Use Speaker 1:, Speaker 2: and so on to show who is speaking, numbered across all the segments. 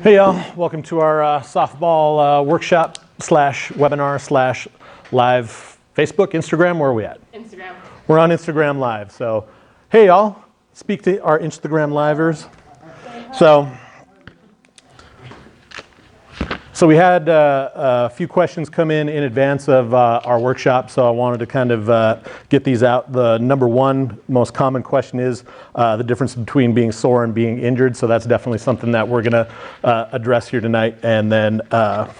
Speaker 1: Hey y'all, welcome to our softball workshop slash webinar slash live Facebook, Instagram. Where are we at?
Speaker 2: Instagram.
Speaker 1: We're on Instagram Live. So, hey y'all, speak to our Instagram livers. So we had a few questions come in advance of our workshop, so I wanted to kind of get these out. The number one most common question is the difference between being sore and being injured, so that's definitely something that we're going to address here tonight. And then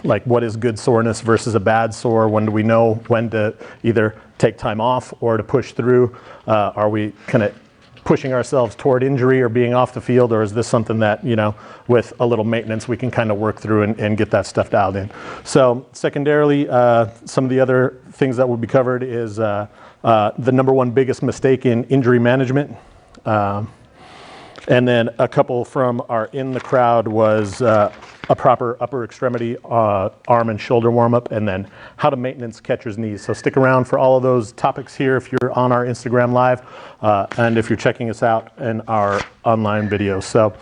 Speaker 1: like what is good soreness versus a bad sore? When do we know when to either take time off or to push through? Are we kind of pushing ourselves toward injury or being off the field, or is this something that, you know, with a little maintenance we can kind of work through and get that stuff dialed in? So secondarily, some of the other things that will be covered is the number one biggest mistake in injury management. And then a couple from our in the crowd was a proper upper extremity arm and shoulder warm-up, and then how to maintenance catcher's knees. So stick around for all of those topics here if you're on our Instagram Live, and if you're checking us out in our online videos. So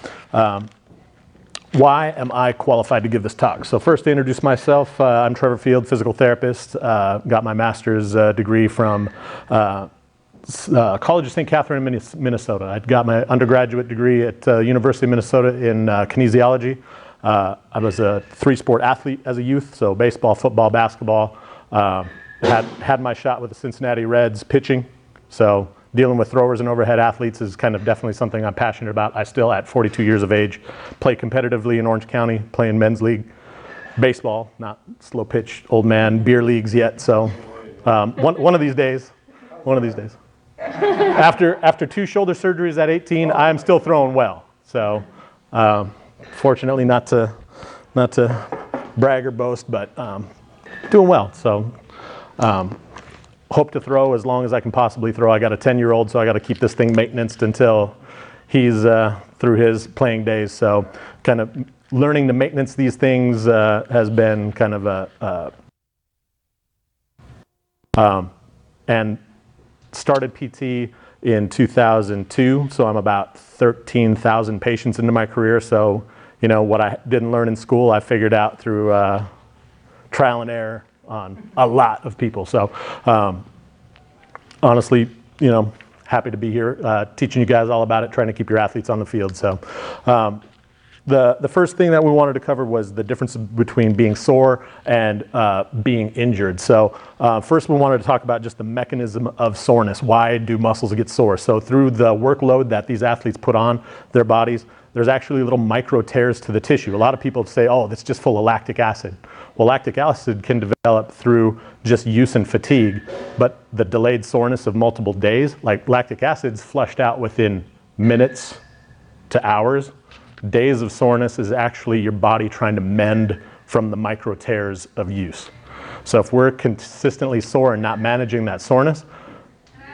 Speaker 1: why am I qualified to give this talk? So first, to introduce myself, I'm Trevor Field, physical therapist. Got my master's degree from College of St. Catherine, Minnesota. I got my undergraduate degree at University of Minnesota in kinesiology. I was a three-sport athlete as a youth, so baseball, football, basketball. Had my shot with the Cincinnati Reds pitching, so dealing with throwers and overhead athletes is kind of definitely something I'm passionate about. I still, at 42 years of age, play competitively in Orange County, playing men's league baseball, not slow pitch old man beer leagues yet. So one of these days. After two shoulder surgeries at 18, I'm still throwing well. So fortunately, not to brag or boast, but doing well. So hope to throw as long as I can possibly throw. I got a 10-year-old, so I got to keep this thing maintained until he's through his playing days. So kind of learning to maintenance these things has been kind of and started PT in 2002, so I'm about 13,000 patients into my career. So, you know, what I didn't learn in school, I figured out through trial and error on a lot of people. So, honestly, you know, happy to be here teaching you guys all about it, trying to keep your athletes on the field. So, the first thing that we wanted to cover was the difference between being sore and being injured. So first we wanted to talk about just the mechanism of soreness. Why do muscles get sore? So through the workload that these athletes put on their bodies, there's actually little micro tears to the tissue. A lot of people say, oh, that's just full of lactic acid. Well, lactic acid can develop through just use and fatigue, but the delayed soreness of multiple days, like lactic acid's flushed out within minutes to hours. Days of soreness is actually your body trying to mend from the micro tears of use. So if we're consistently sore and not managing that soreness,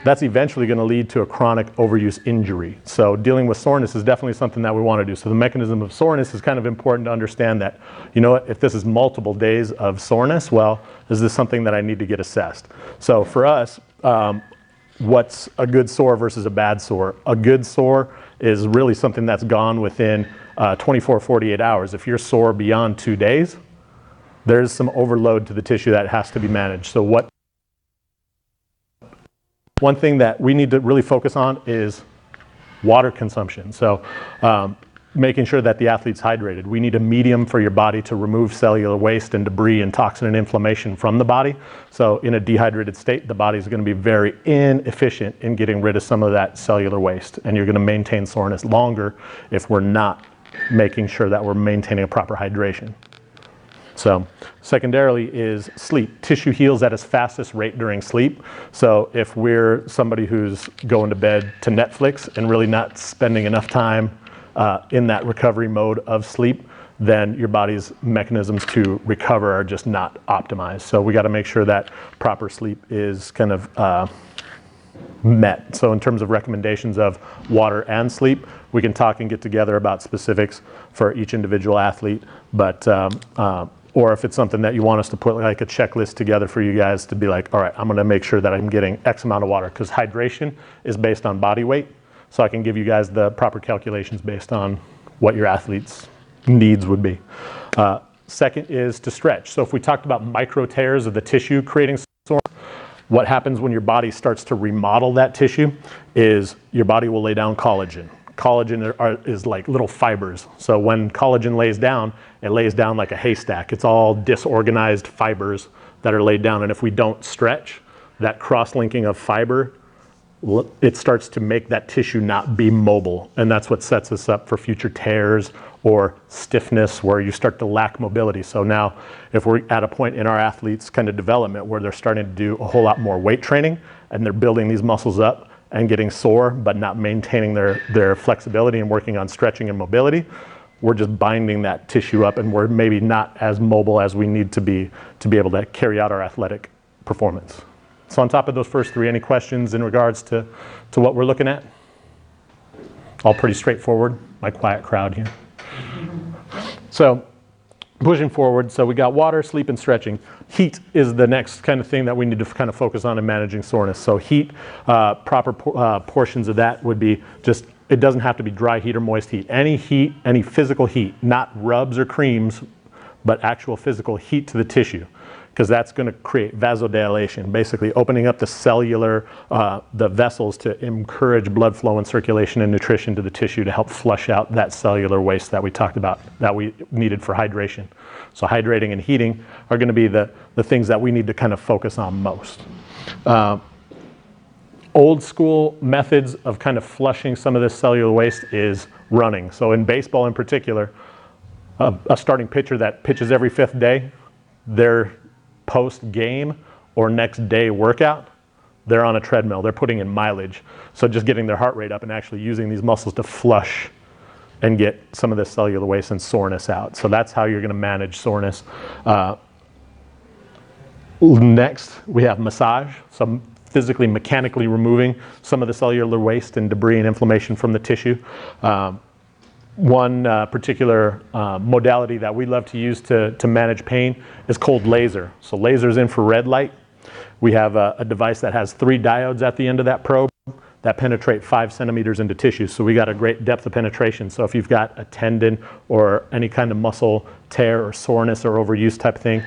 Speaker 1: that's eventually going to lead to a chronic overuse injury. So dealing with soreness is definitely something that we want to do. So the mechanism of soreness is kind of important to understand that, you know what, if this is multiple days of soreness, well, is this something that I need to get assessed? So for us, what's a good sore versus a bad sore? A good sore is really something that's gone within 24, 48 hours. If you're sore beyond 2 days, there's some overload to the tissue that has to be managed. So one thing that we need to really focus on is water consumption. So making sure that the athlete's hydrated. We need a medium for your body to remove cellular waste and debris and toxin and inflammation from the body. So in a dehydrated state, the body's going to be very inefficient in getting rid of some of that cellular waste, and you're going to maintain soreness longer if we're not making sure that we're maintaining a proper hydration. So secondarily is sleep. Tissue heals at its fastest rate during sleep. So if we're somebody who's going to bed to Netflix and really not spending enough time in that recovery mode of sleep, then your body's mechanisms to recover are just not optimized. So we got to make sure that proper sleep is kind of met. So in terms of recommendations of water and sleep, we can talk and get together about specifics for each individual athlete, but or if it's something that you want us to put like a checklist together for you guys to be like, all right, I'm going to make sure that I'm getting X amount of water, because hydration is based on body weight. So I can give you guys the proper calculations based on what your athlete's needs would be. Second is to stretch. So if we talked about micro tears of the tissue creating soreness, what happens when your body starts to remodel that tissue is your body will lay down collagen. Collagen is like little fibers. So when collagen lays down, it lays down like a haystack. It's all disorganized fibers that are laid down. And if we don't stretch, that cross-linking of fiber, it starts to make that tissue not be mobile. And that's what sets us up for future tears or stiffness where you start to lack mobility. So now if we're at a point in our athletes' kind of development where they're starting to do a whole lot more weight training and they're building these muscles up and getting sore but not maintaining their flexibility and working on stretching and mobility, we're just binding that tissue up and we're maybe not as mobile as we need to be able to carry out our athletic performance. So on top of those first three, any questions in regards to what we're looking at? All pretty straightforward, my quiet crowd here. So pushing forward, so we got water, sleep, and stretching. Heat is the next kind of thing that we need to kind of focus on in managing soreness. So heat, proper portions of that would be just, it doesn't have to be dry heat or moist heat. Any heat, any physical heat, not rubs or creams, but actual physical heat to the tissue, because that's going to create vasodilation, basically opening up the cellular, the vessels to encourage blood flow and circulation and nutrition to the tissue to help flush out that cellular waste that we talked about, that we needed for hydration. So hydrating and heating are going to be the things that we need to kind of focus on most. Old school methods of kind of flushing some of this cellular waste is running. So in baseball in particular, a starting pitcher that pitches every fifth day, their post-game or next day workout, they're on a treadmill, they're putting in mileage. So just getting their heart rate up and actually using these muscles to flush and get some of this cellular waste and soreness out. So that's how you're going to manage soreness. Next, we have massage. So physically, mechanically removing some of the cellular waste and debris and inflammation from the tissue. One particular modality that we love to use to manage pain is cold laser. So laser is infrared light. We have a device that has 3 diodes at the end of that probe that penetrate 5 centimeters into tissue. So we got a great depth of penetration. So if you've got a tendon or any kind of muscle tear or soreness or overuse type thing,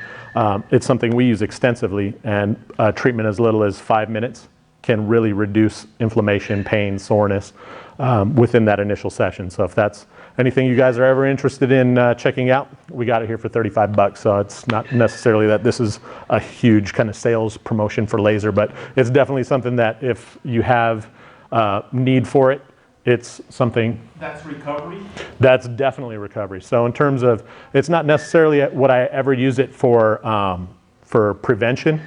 Speaker 1: it's something we use extensively, and treatment as little as 5 minutes can really reduce inflammation, pain, soreness within that initial session. So if that's anything you guys are ever interested in checking out, we got it here for $35. So it's not necessarily that this is a huge kind of sales promotion for laser, but it's definitely something that if you have need for it, it's something.
Speaker 2: That's recovery?
Speaker 1: That's definitely recovery. So in terms of, it's not necessarily what I ever use it for prevention.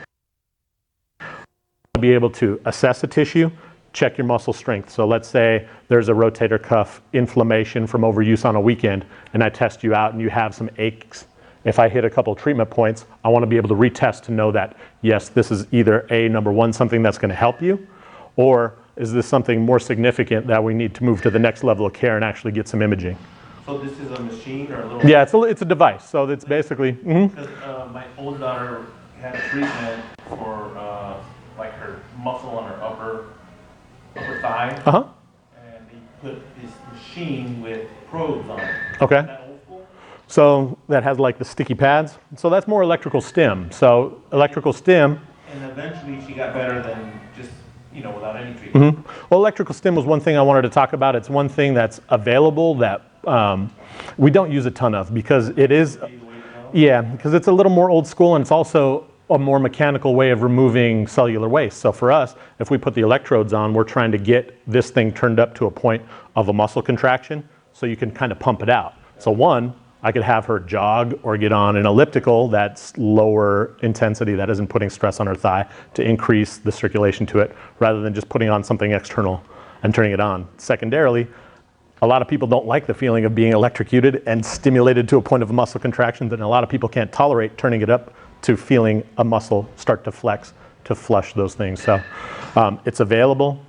Speaker 1: Be able to assess a tissue, check your muscle strength. So let's say there's a rotator cuff inflammation from overuse on a weekend, and I test you out and you have some aches. If I hit a couple treatment points, I want to be able to retest to know that, yes, this is either number one, something that's going to help you, or is this something more significant that we need to move to the next level of care and actually get some imaging.
Speaker 2: So this is a machine or a little?
Speaker 1: Yeah, it's a device. So it's basically.
Speaker 2: Because my old daughter had treatment for like her muscle on her upper thigh.
Speaker 1: Uh-huh.
Speaker 2: And they put this machine with probes on it.
Speaker 1: Okay.
Speaker 2: Is that old school?
Speaker 1: So that has like the sticky pads. So that's more electrical stim. So electrical stim.
Speaker 2: And eventually she got better than just, without any treatment.
Speaker 1: Mm-hmm. Well, electrical stim was one thing I wanted to talk about. It's one thing that's available that we don't use a ton of because it is, because it's a little more old school, and it's also a more mechanical way of removing cellular waste. So for us, if we put the electrodes on, we're trying to get this thing turned up to a point of a muscle contraction so you can kind of pump it out. So one, I could have her jog or get on an elliptical that's lower intensity, that isn't putting stress on her thigh, to increase the circulation to it, rather than just putting on something external and turning it on. Secondarily, a lot of people don't like the feeling of being electrocuted and stimulated to a point of muscle contraction, and a lot of people can't tolerate turning it up to feeling a muscle start to flex to flush those things. So it's available.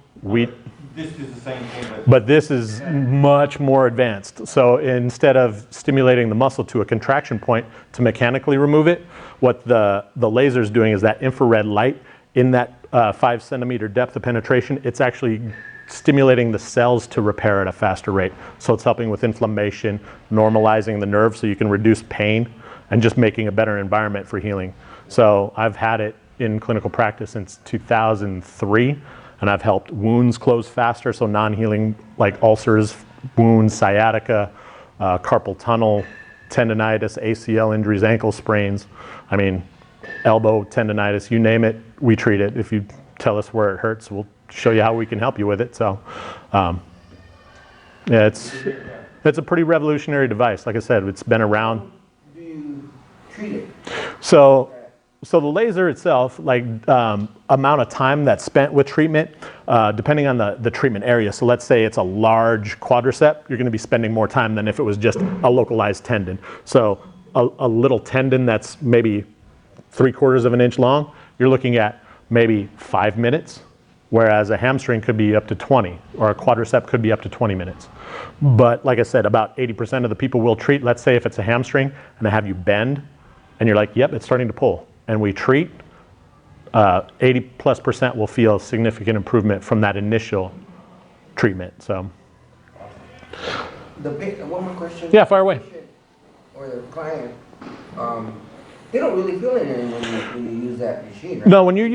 Speaker 2: This is the same thing,
Speaker 1: but this is much more advanced. So instead of stimulating the muscle to a contraction point to mechanically remove it, what the laser is doing is that infrared light in that 5 centimeter depth of penetration, it's actually stimulating the cells to repair at a faster rate. So it's helping with inflammation, normalizing the nerve so you can reduce pain, and just making a better environment for healing. So I've had it in clinical practice since 2003, and I've helped wounds close faster, so non-healing like ulcers, wounds, sciatica, carpal tunnel, tendonitis, ACL injuries, ankle sprains. I mean, elbow tendonitis, you name it, we treat it. If you tell us where it hurts, we'll show you how we can help you with it. So, yeah, it's a pretty revolutionary device. Like I said, it's been around.
Speaker 3: Do you treat it?
Speaker 1: So the laser itself, like amount of time that's spent with treatment, depending on the treatment area. So let's say it's a large quadricep, you're going to be spending more time than if it was just a localized tendon. So a little tendon that's maybe 3/4 of an inch long, you're looking at maybe 5 minutes, whereas a hamstring could be up to 20, or a quadricep could be up to 20 minutes. But like I said, about 80% of the people we'll treat, let's say if it's a hamstring, and I have you bend, and you're like, yep, it's starting to pull. And we treat, 80+% will feel significant improvement from that initial treatment. So,
Speaker 3: One more question.
Speaker 1: Yeah, fire away.
Speaker 3: The patient or the client, they don't really feel anything when you use that machine, right?
Speaker 1: no, when you're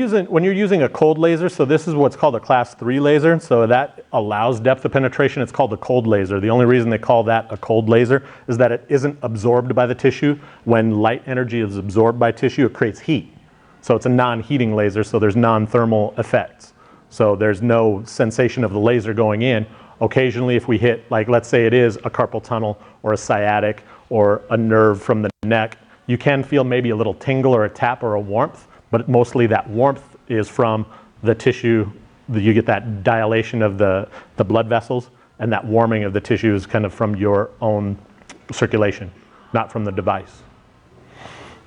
Speaker 1: using a cold laser, so this is what's called a class 3 laser, so that allows depth of penetration. It's called a cold laser. The only reason they call that a cold laser is that it isn't absorbed by the tissue. When light energy is absorbed by tissue, it creates heat. So it's a non-heating laser, so there's non-thermal effects. So there's no sensation of the laser going in. Occasionally, if we hit, like let's say it is a carpal tunnel or a sciatic or a nerve from the neck, you can feel maybe a little tingle or a tap or a warmth, but mostly that warmth is from the tissue. You get that dilation of the blood vessels, and that warming of the tissue is kind of from your own circulation, not from the device.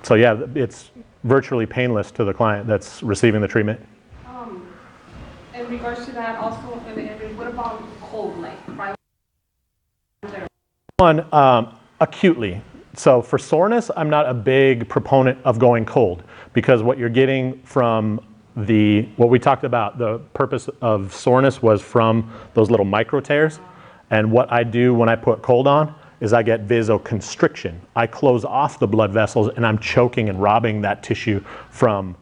Speaker 1: So yeah, it's virtually painless to the client that's receiving the treatment.
Speaker 4: In regards to that, also, what about cold, like right?
Speaker 1: One, acutely. So for soreness, I'm not a big proponent of going cold, because what you're getting from what we talked about, the purpose of soreness was from those little micro tears. And what I do when I put cold on is I get vasoconstriction. I close off the blood vessels and I'm choking and robbing that tissue from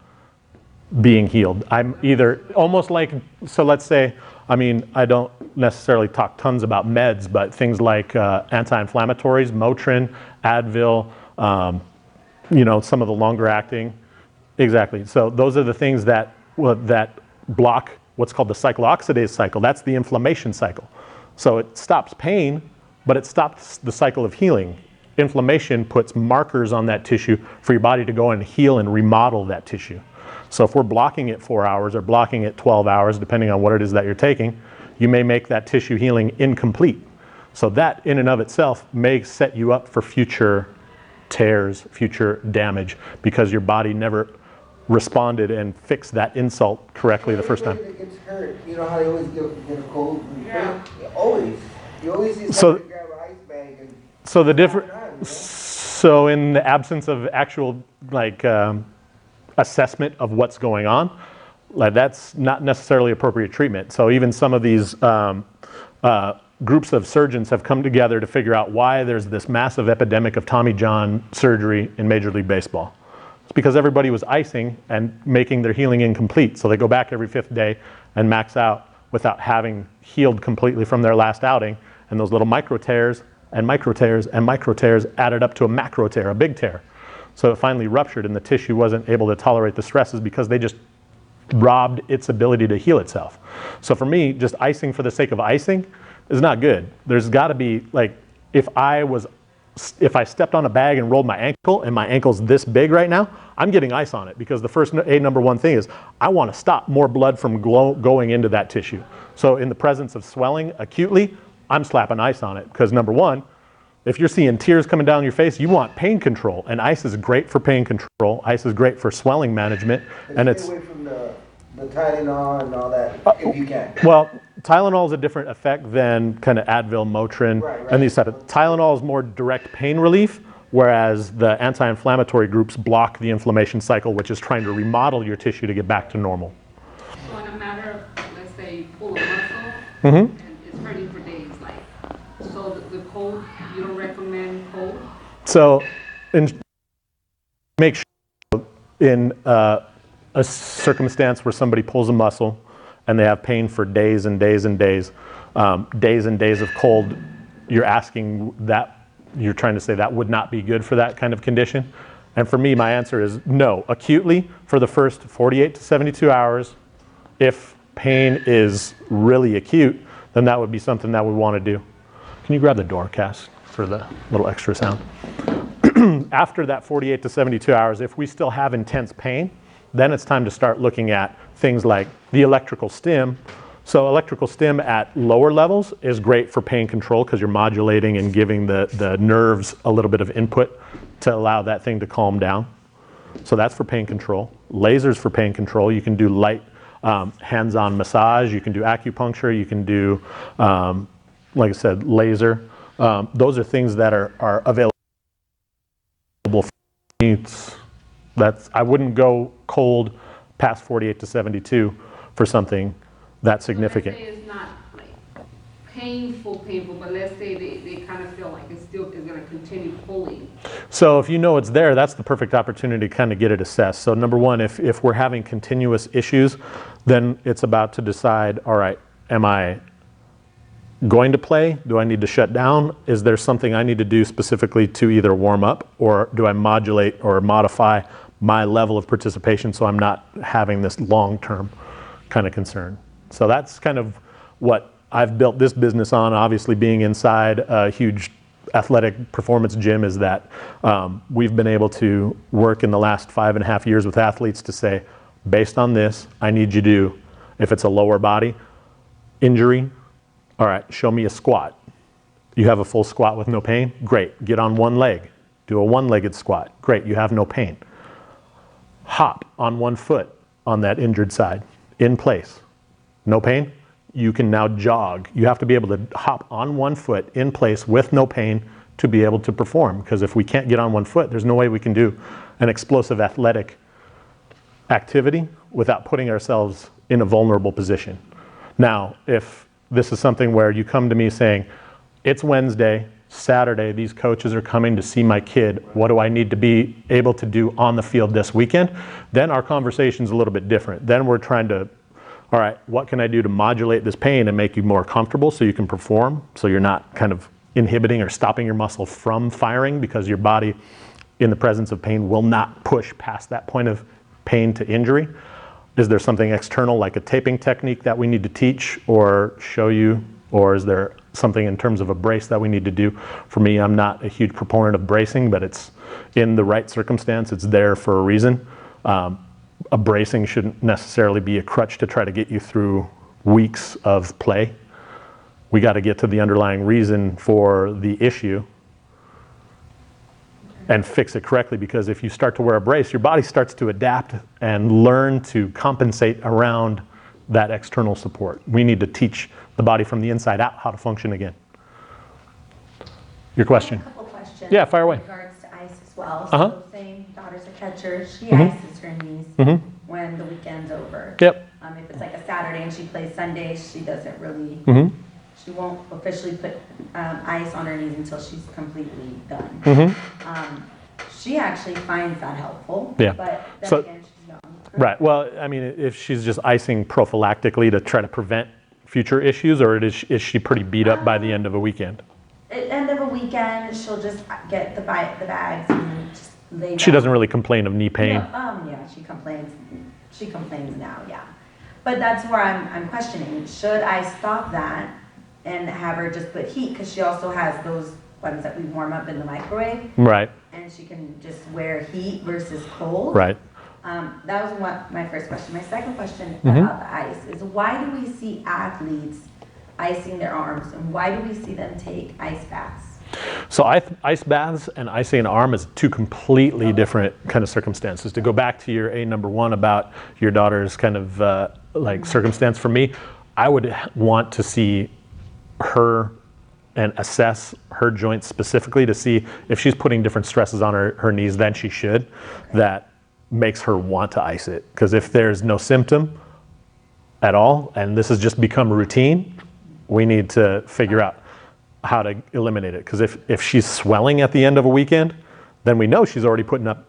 Speaker 1: being healed. I'm either almost like, so let's say, I mean, I don't necessarily talk tons about meds, but things like anti-inflammatories, Motrin, Advil, some of the longer acting. Exactly. So those are the things that block what's called the cyclooxidase cycle. That's the inflammation cycle. So it stops pain, but it stops the cycle of healing. Inflammation puts markers on that tissue for your body to go and heal and remodel that tissue. So if we're blocking it 4 hours or blocking it 12 hours, depending on what it is that you're taking, you may make that tissue healing incomplete. So that in and of itself may set you up for future tears, future damage, because your body never responded and fixed that insult correctly the first time.
Speaker 3: Everybody that gets hurt, you know how they always get a cold?
Speaker 4: Yeah.
Speaker 3: Always. You always see
Speaker 1: So-
Speaker 3: somebody grab an ice bag and...
Speaker 1: So the different,
Speaker 3: you know?
Speaker 1: so in the absence of actual assessment of what's going on, like that's not necessarily appropriate treatment. So even some of these groups of surgeons have come together to figure out why there's this massive epidemic of Tommy John surgery in Major League Baseball. It's because everybody was icing and making their healing incomplete. So they go back every 5th day and max out without having healed completely from their last outing. And those little micro tears and micro tears and micro tears added up to a macro tear, a big tear. So it finally ruptured and the tissue wasn't able to tolerate the stresses because they just robbed its ability to heal itself. So for me, just icing for the sake of icing is not good. There's got to be, like, if I stepped on a bag and rolled my ankle and my ankle's this big right now, I'm getting ice on it, because the first number one thing is I want to stop more blood from going into that tissue. So in the presence of swelling acutely, I'm slapping ice on it, because number one, if you're seeing tears coming down your face, you want pain control, and ice is great for pain control. Ice is great for swelling management, and
Speaker 3: Stay
Speaker 1: it's
Speaker 3: away from the Tylenol and all that, if you can.
Speaker 1: well, Tylenol is a different effect than kind of Advil, Motrin,
Speaker 3: Right.
Speaker 1: and these type of. Tylenol is more direct pain relief, whereas the anti-inflammatory groups block the inflammation cycle, which is trying to remodel your tissue to get back to normal.
Speaker 4: So in a matter of, let's say, pull a muscle, and it's hurting for days, like, so the cold, you don't recommend cold?
Speaker 1: So, make sure in a circumstance where somebody pulls a muscle and they have pain for days and days and days, days and days of cold, you're trying to say that would not be good for that kind of condition. And for me, my answer is no. Acutely, for the first 48 to 72 hours, if pain is really acute, then that would be something that we want to do. Can you grab the door, Cass, for the little extra sound? After that 48 to 72 hours, if we still have intense pain, then it's time to start looking at things like the electrical stim. So electrical stim at lower levels is great for pain control because you're modulating and giving the nerves a little bit of input to allow that thing to calm down. So that's for pain control. Lasers for pain control. You can do light hands-on massage. You can do acupuncture. You can do, like I said, laser. Those are things that are available for needs. I wouldn't go cold past 48 to 72 for something that significant.
Speaker 4: Let's say it's not like painful, but let's say they kind of feel like it's going to continue pulling.
Speaker 1: So if you know it's there, that's the perfect opportunity to kind of get it assessed. So number one, if we're having continuous issues, then it's about to decide, all right, am I going to play? Do I need to shut down? Is there something I need to do specifically to either warm up, or do I modulate or modify my level of participation so I'm not having this long-term kind of concern? So that's kind of what I've built this business on. Obviously, being inside a huge athletic performance gym, is that we've been able to work in the last 5.5 years with athletes to say, based on this, I need you to, if it's a lower body injury, all right, show me a squat. You have a full squat with no pain? Great. Get on one leg. Do a one-legged squat. Great. You have no pain. Hop on one foot on that injured side, in place. No pain? You can now jog. You have to be able to hop on one foot in place with no pain to be able to perform. Because if we can't get on one foot, there's no way we can do an explosive athletic activity without putting ourselves in a vulnerable position. Now, if this is something where you come to me saying, it's Wednesday, Saturday, these coaches are coming to see my kid, what do I need to be able to do on the field this weekend? Then our conversation's a little bit different. Then we're trying to, all right, what can I do to modulate this pain and make you more comfortable so you can perform, so you're not kind of inhibiting or stopping your muscle from firing, because your body in the presence of pain will not push past that point of pain to injury. Is there something external like a taping technique that we need to teach or show you? Or is there something in terms of a brace that we need to do? For me, I'm not a huge proponent of bracing, but it's in the right circumstance, it's there for a reason. A bracing shouldn't necessarily be a crutch to try to get you through weeks of play. We got to get to the underlying reason for the issue and fix it correctly, because if you start to wear a brace, your body starts to adapt and learn to compensate around that external support. We need to teach the body from the inside out how to function again. Your question?
Speaker 5: I have a couple questions.
Speaker 1: Yeah, fire away.
Speaker 5: In regards to ice as well.
Speaker 1: Uh-huh.
Speaker 5: So saying daughter's a catcher, she
Speaker 1: Mhm.
Speaker 5: ices her knees
Speaker 1: Mhm.
Speaker 5: when the weekend's over.
Speaker 1: Yep.
Speaker 5: If it's like a Saturday and she plays Sunday, she doesn't really,
Speaker 1: Mhm.
Speaker 5: she won't officially put ice on her knees until she's completely done.
Speaker 1: Mhm.
Speaker 5: She actually finds that helpful.
Speaker 1: Yeah.
Speaker 5: But then
Speaker 1: So-
Speaker 5: again, she's young.
Speaker 1: Right. Well, I mean, if she's just icing prophylactically to try to prevent future issues, or is she pretty beat up by the end of a weekend?
Speaker 5: At the end of a weekend, she'll just get the bags and just lay down.
Speaker 1: She doesn't really complain of knee pain.
Speaker 5: Yeah, she complains. She complains now, yeah. But that's where I'm questioning. Should I stop that and have her just put heat? Because she also has those ones that we warm up in the microwave,
Speaker 1: Right.
Speaker 5: and she can just wear heat versus cold.
Speaker 1: Right.
Speaker 5: That was my first question. My second question
Speaker 1: Mhm.
Speaker 5: about the ice is, why do we see athletes icing their arms, and why do we see them take ice baths?
Speaker 1: So ice baths and icing an arm is two completely different kind of circumstances. To go back to your number one about your daughter's kind of like circumstance, for me, I would want to see her and assess her joints specifically to see if she's putting different stresses on her knees than she should, that makes her want to ice it. Because if there's no symptom at all, and this has just become routine, we need to figure out how to eliminate it. Because if she's swelling at the end of a weekend, then we know she's already putting up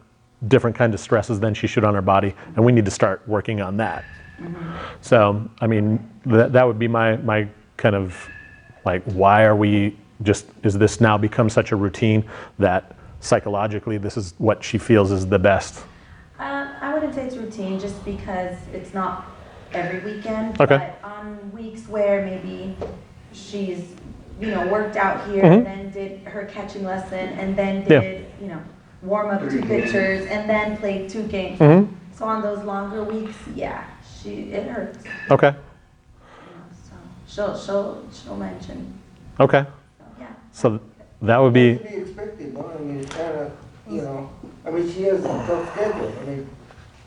Speaker 1: different kinds of stresses than she should on her body, and we need to start working on that. So, I mean, that would be my kind of like, why are we is this now become such a routine that psychologically this is what she feels is the best?
Speaker 5: I wouldn't say it's routine just because it's not every weekend.
Speaker 1: Okay.
Speaker 5: But on weeks where maybe she's, worked out here
Speaker 1: Mm-hmm.
Speaker 5: and then did her catching lesson and then did, warm up 2 pitchers and then played 2 games.
Speaker 1: Mm-hmm.
Speaker 5: So on those longer weeks, yeah, it hurts.
Speaker 1: Okay.
Speaker 5: So she'll mention.
Speaker 1: Okay.
Speaker 5: So, yeah.
Speaker 1: So that would be,
Speaker 3: To be expected, no? I mean, it's kind of, I mean, she has a tough schedule. I mean,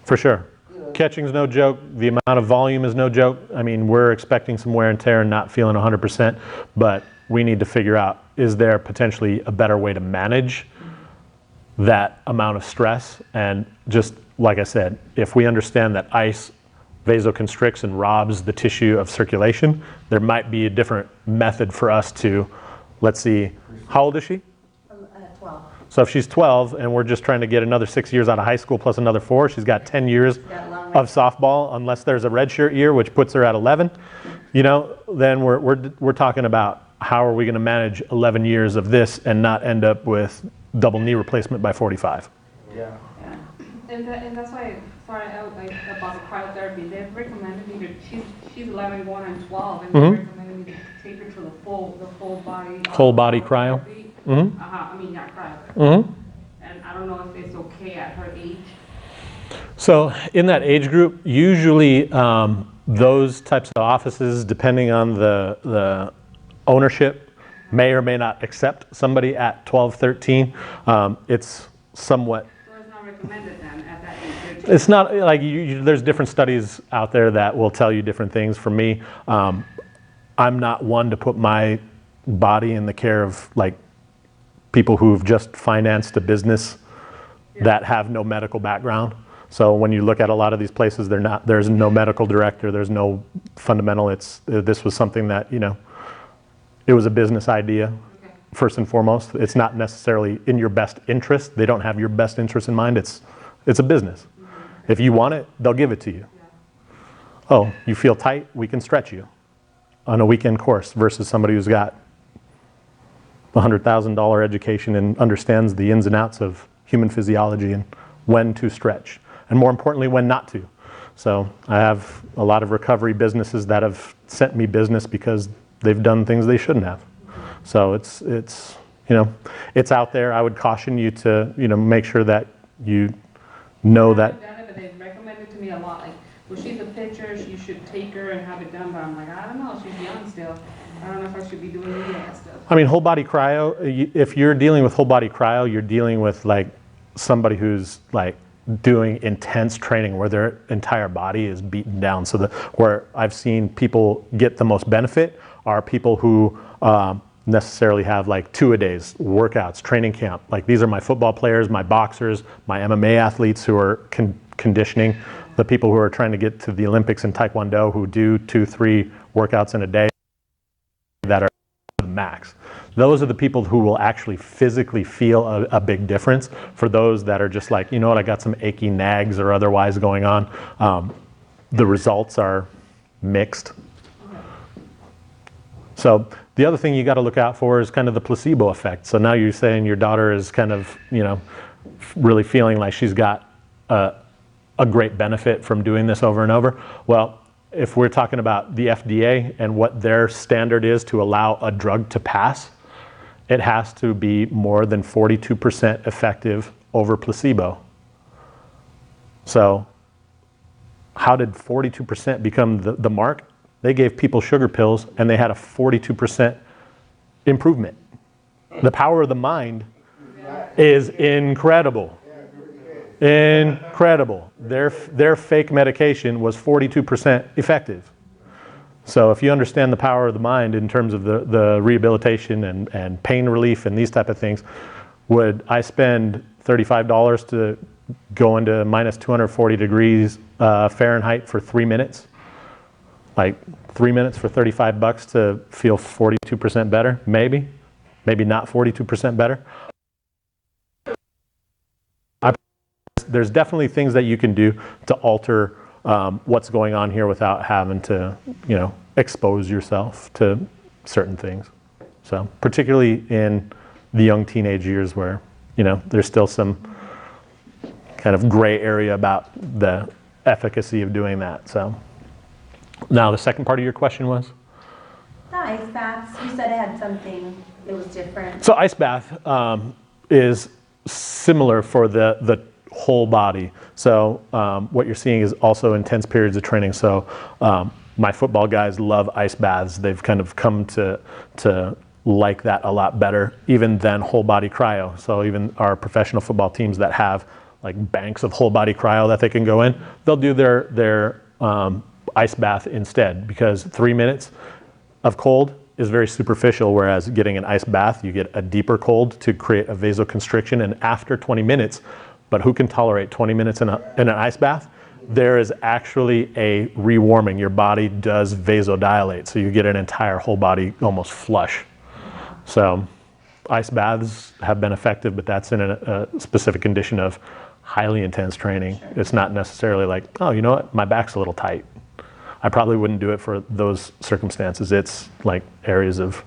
Speaker 1: for sure. Catching's no joke. The amount of volume is no joke. I mean, we're expecting some wear and tear and not feeling 100%, but we need to figure out, is there potentially a better way to manage that amount of stress? And just like I said, if we understand that ice vasoconstricts and robs the tissue of circulation, there might be a different method for us to, let's see, how old is she?
Speaker 5: 12.
Speaker 1: So if she's 12 and we're just trying to get another 6 years out of high school plus another 4, she's got 10 years
Speaker 5: Got a long way.
Speaker 1: of softball, unless there's a redshirt year, which puts her at 11, then we're talking about how are we going to manage 11 years of this and not end up with double knee replacement by 45.
Speaker 3: yeah.
Speaker 4: And that's why, sorry, about the cryotherapy, they've recommended me to, she's 11 going on 12, and they recommended me to take her to the full body.
Speaker 1: Whole body cryo?
Speaker 4: therapy.
Speaker 1: Mm-hmm.
Speaker 4: I mean, not cryo.
Speaker 1: Mm-hmm.
Speaker 4: And I don't know if it's okay at her age.
Speaker 1: So in that age group, usually those types of offices, depending on the ownership, may or may not accept somebody at 12, 13. It's somewhat,
Speaker 4: So it's not recommended then at that age.
Speaker 1: it's not like there's different studies out there that will tell you different things. For me, I'm not one to put my body in the care of like people who've just financed a business that have no medical background. So when you look at a lot of these places, there's no medical director, there's no fundamental. This was something that, it was a business idea.
Speaker 4: Okay.
Speaker 1: First and foremost. It's not necessarily in your best interest. They don't have your best interest in mind. It's a business. If you want it, they'll give it to you. Oh, you feel tight? We can stretch you on a weekend course versus somebody who's got a $100,000 education and understands the ins and outs of human physiology and when to stretch, and more importantly, when not to. So I have a lot of recovery businesses that have sent me business because they've done things they shouldn't have. So it's out there. I would caution you to make sure that you know that.
Speaker 4: I've done it, but they've recommended to me a lot, like, well, she's a pitcher, you should take her and have it done, but I'm like, I don't know, she's young still. I don't know if I should be doing any of that stuff.
Speaker 1: I mean, whole body cryo, if you're dealing with whole body cryo, you're dealing with like somebody who's like doing intense training where their entire body is beaten down. So where I've seen people get the most benefit are people who necessarily have like 2-a-days workouts, training camp. Like these are my football players, my boxers, my MMA athletes who are conditioning, the people who are trying to get to the Olympics in Taekwondo who do 2-3 workouts in a day that are the max. Those are the people who will actually physically feel a big difference. For those that are just like, you know what, I got some achy nags or otherwise going on, the results are mixed. So the other thing you got to look out for is kind of the placebo effect. So now you're saying your daughter is kind of, really feeling like she's got a great benefit from doing this over and over. Well, if we're talking about the FDA and what their standard is to allow a drug to pass, it has to be more than 42% effective over placebo. So how did 42% become the mark? They gave people sugar pills and they had a 42% improvement. The power of the mind is incredible. Incredible. Their fake medication was 42% effective. So if you understand the power of the mind in terms of the rehabilitation and pain relief and these type of things, would I spend $35 to go into minus 240 degrees Fahrenheit for 3 minutes? like 3 minutes for $35 to feel 42% better? Maybe not 42% better. There's definitely things that you can do to alter what's going on here without having to, expose yourself to certain things. So particularly in the young teenage years where, there's still some kind of gray area about the efficacy of doing that. So now the second part of your question was?
Speaker 5: The ice baths, you said it had something, it was different.
Speaker 1: So ice bath is similar for the whole body. So what you're seeing is also intense periods of training. So my football guys love ice baths. They've kind of come to like that a lot better, even than whole body cryo. So even our professional football teams that have like banks of whole body cryo that they can go in, they'll do their ice bath instead, because 3 minutes of cold is very superficial, whereas getting an ice bath, you get a deeper cold to create a vasoconstriction, and after 20 minutes, but who can tolerate 20 minutes in an ice bath? There is actually a rewarming. Your body does vasodilate, so you get an entire whole body almost flush. So ice baths have been effective, but that's in a specific condition of highly intense training. It's not necessarily like, oh, you know what, my back's a little tight. I probably wouldn't do it for those circumstances. It's like areas of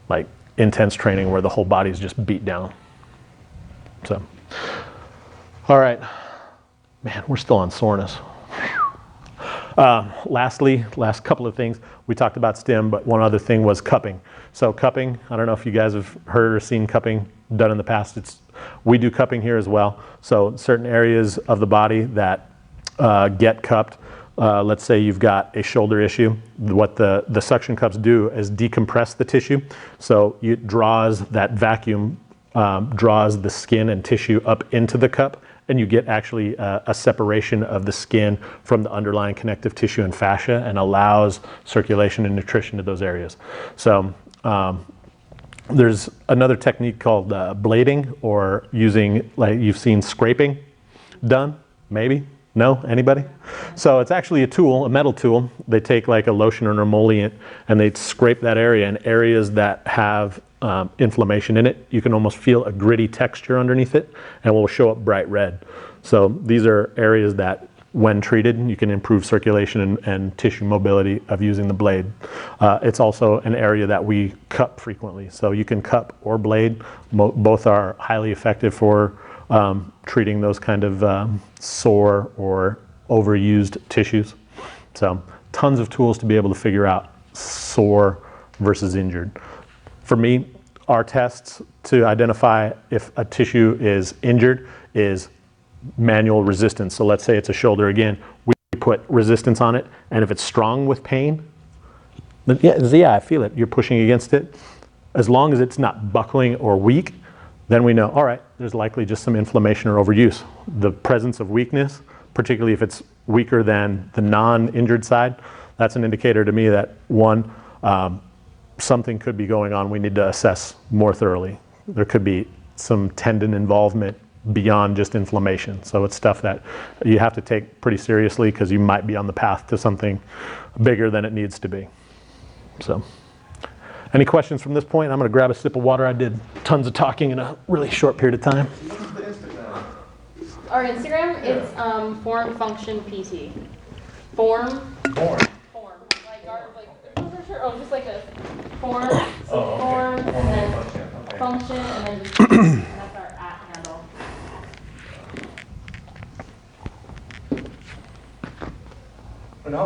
Speaker 1: like intense training where the whole body is just beat down. So, all right, man, we're still on soreness. Lastly, last couple of things, we talked about stim, but one other thing was cupping. So cupping, I don't know if you guys have heard or seen cupping done in the past. We do cupping here as well. So certain areas of the body that get cupped, let's say you've got a shoulder issue, what the suction cups do is decompress the tissue. So it draws that vacuum, draws the skin and tissue up into the cup, and you get actually a separation of the skin from the underlying connective tissue and fascia, and allows circulation and nutrition to those areas. So there's another technique called blading, or using, like you've seen scraping done, maybe? No? Anybody? So it's actually a tool, a metal tool. They take like a lotion or an emollient and they scrape that area, and areas that have inflammation in it, you can almost feel a gritty texture underneath it, and will show up bright red. So these are areas that, when treated, you can improve circulation and tissue mobility of using the blade. It's also an area that we cup frequently. So you can cup or blade. Both are highly effective for treating those kind of sore or overused tissues. So tons of tools to be able to figure out sore versus injured. For me, our tests to identify if a tissue is injured is manual resistance. So let's say it's a shoulder again, we put resistance on it, and if it's strong with pain, then yeah, I feel it, you're pushing against it. As long as it's not buckling or weak, then we know, all right, there's likely just some inflammation or overuse. The presence of weakness, particularly if it's weaker than the non-injured side, that's an indicator to me that one, something could be going on we need to assess more thoroughly. There could be some tendon involvement beyond just inflammation. So it's stuff that you have to take pretty seriously, because you might be on the path to something bigger than it needs to be. So, any questions from this point? I'm going to grab a sip of water. I did tons of talking in a really short period of time.
Speaker 6: Our Instagram, it's formfunctionpt. Form. Like our, I'm not sure. Oh, just like a form. So form, and then function, and then just that's our @ handle.
Speaker 3: And how